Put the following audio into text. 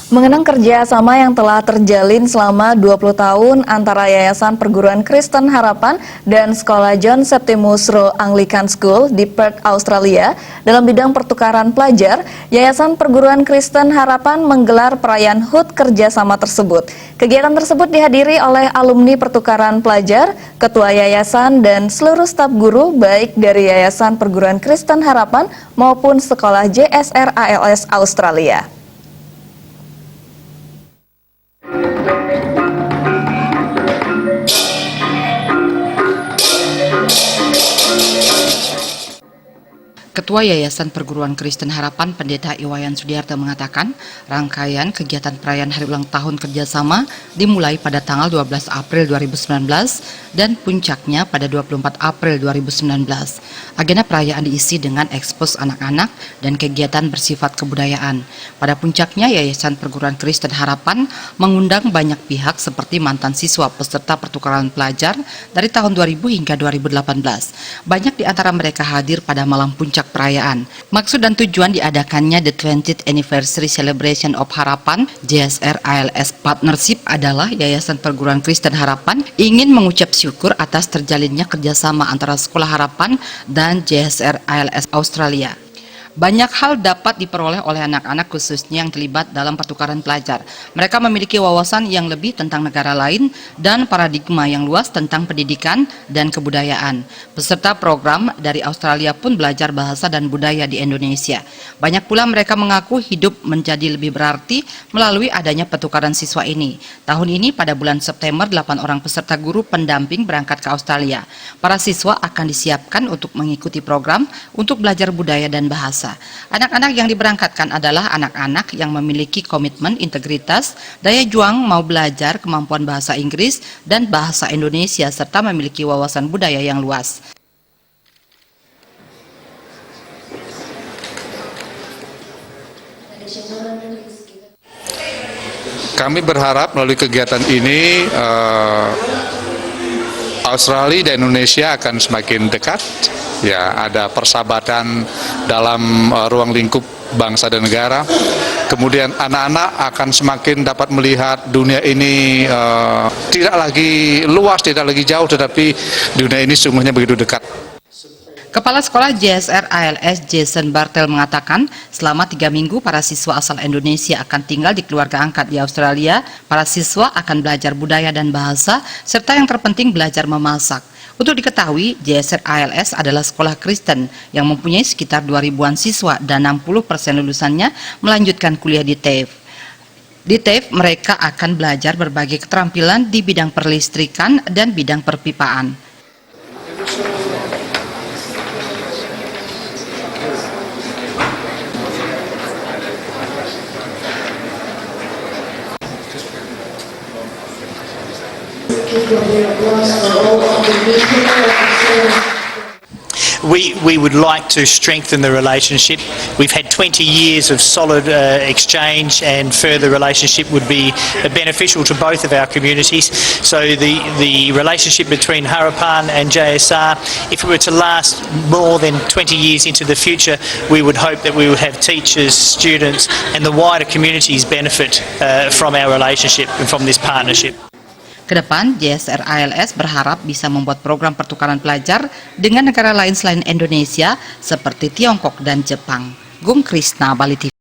Mengenang kerjasama yang telah terjalin selama 20 tahun antara Yayasan Perguruan Kristen Harapan dan Sekolah John Septimus Roe Anglican School di Perth, Australia dalam bidang pertukaran pelajar, Yayasan Perguruan Kristen Harapan menggelar perayaan HUT kerjasama tersebut. Kegiatan tersebut dihadiri oleh alumni pertukaran pelajar, ketua yayasan, dan seluruh staf guru baik dari Yayasan Perguruan Kristen Harapan maupun Sekolah JSR ALS Australia. Ketua Yayasan Perguruan Kristen Harapan Pendeta Iwayan Sudiarto mengatakan rangkaian kegiatan perayaan Hari Ulang Tahun Kerjasama dimulai pada tanggal 12 April 2019 dan puncaknya pada 24 April 2019. Agenda perayaan diisi dengan ekspos anak-anak dan kegiatan bersifat kebudayaan. Pada puncaknya Yayasan Perguruan Kristen Harapan mengundang banyak pihak seperti mantan siswa peserta pertukaran pelajar dari tahun 2000 hingga 2018. Banyak di antara mereka hadir pada malam puncak perayaan. Maksud dan tujuan diadakannya The 20th Anniversary Celebration of Harapan JSR ALS Partnership adalah Yayasan Perguruan Kristen Harapan ingin mengucap syukur atas terjalinnya kerjasama antara Sekolah Harapan dan JSR ALS Australia. Banyak hal dapat diperoleh oleh anak-anak khususnya yang terlibat dalam pertukaran pelajar. Mereka memiliki wawasan yang lebih tentang negara lain dan paradigma yang luas tentang pendidikan dan kebudayaan. Peserta program dari Australia pun belajar bahasa dan budaya di Indonesia. Banyak pula mereka mengaku hidup menjadi lebih berarti melalui adanya pertukaran siswa ini. Tahun ini pada bulan September 8 orang peserta guru pendamping berangkat ke Australia. Para siswa akan disiapkan untuk mengikuti program untuk belajar budaya dan bahasa. Anak-anak yang diberangkatkan adalah anak-anak yang memiliki komitmen integritas, daya juang mau belajar, kemampuan bahasa Inggris dan bahasa Indonesia, serta memiliki wawasan budaya yang luas. Kami berharap melalui kegiatan ini Australia dan Indonesia akan semakin dekat. Ya, ada persahabatan dalam ruang lingkup bangsa dan negara. Kemudian anak-anak akan semakin dapat melihat dunia ini tidak lagi luas, tidak lagi jauh, tetapi dunia ini sungguhnya begitu dekat. Kepala Sekolah JSR ALS Jason Bartel mengatakan selama 3 minggu para siswa asal Indonesia akan tinggal di keluarga angkat di Australia. Para siswa akan belajar budaya dan bahasa, serta yang terpenting belajar memasak. Untuk diketahui, JSR ALS adalah sekolah Kristen yang mempunyai sekitar 2.000-an siswa dan 60% lulusannya melanjutkan kuliah di TAFE. Di TAFE, mereka akan belajar berbagai keterampilan di bidang perlistrikan dan bidang perpipaan. We would like to strengthen the relationship. We've had 20 years of solid exchange, and further relationship would be beneficial to both of our communities. So the relationship between Harapan and JSR, if it were to last more than 20 years into the future, we would hope that we would have teachers, students and the wider communities benefit from our relationship and from this partnership. Kedepan, JSR ALS berharap bisa membuat program pertukaran pelajar dengan negara lain selain Indonesia seperti Tiongkok dan Jepang. Gung Krisna, Bali TV.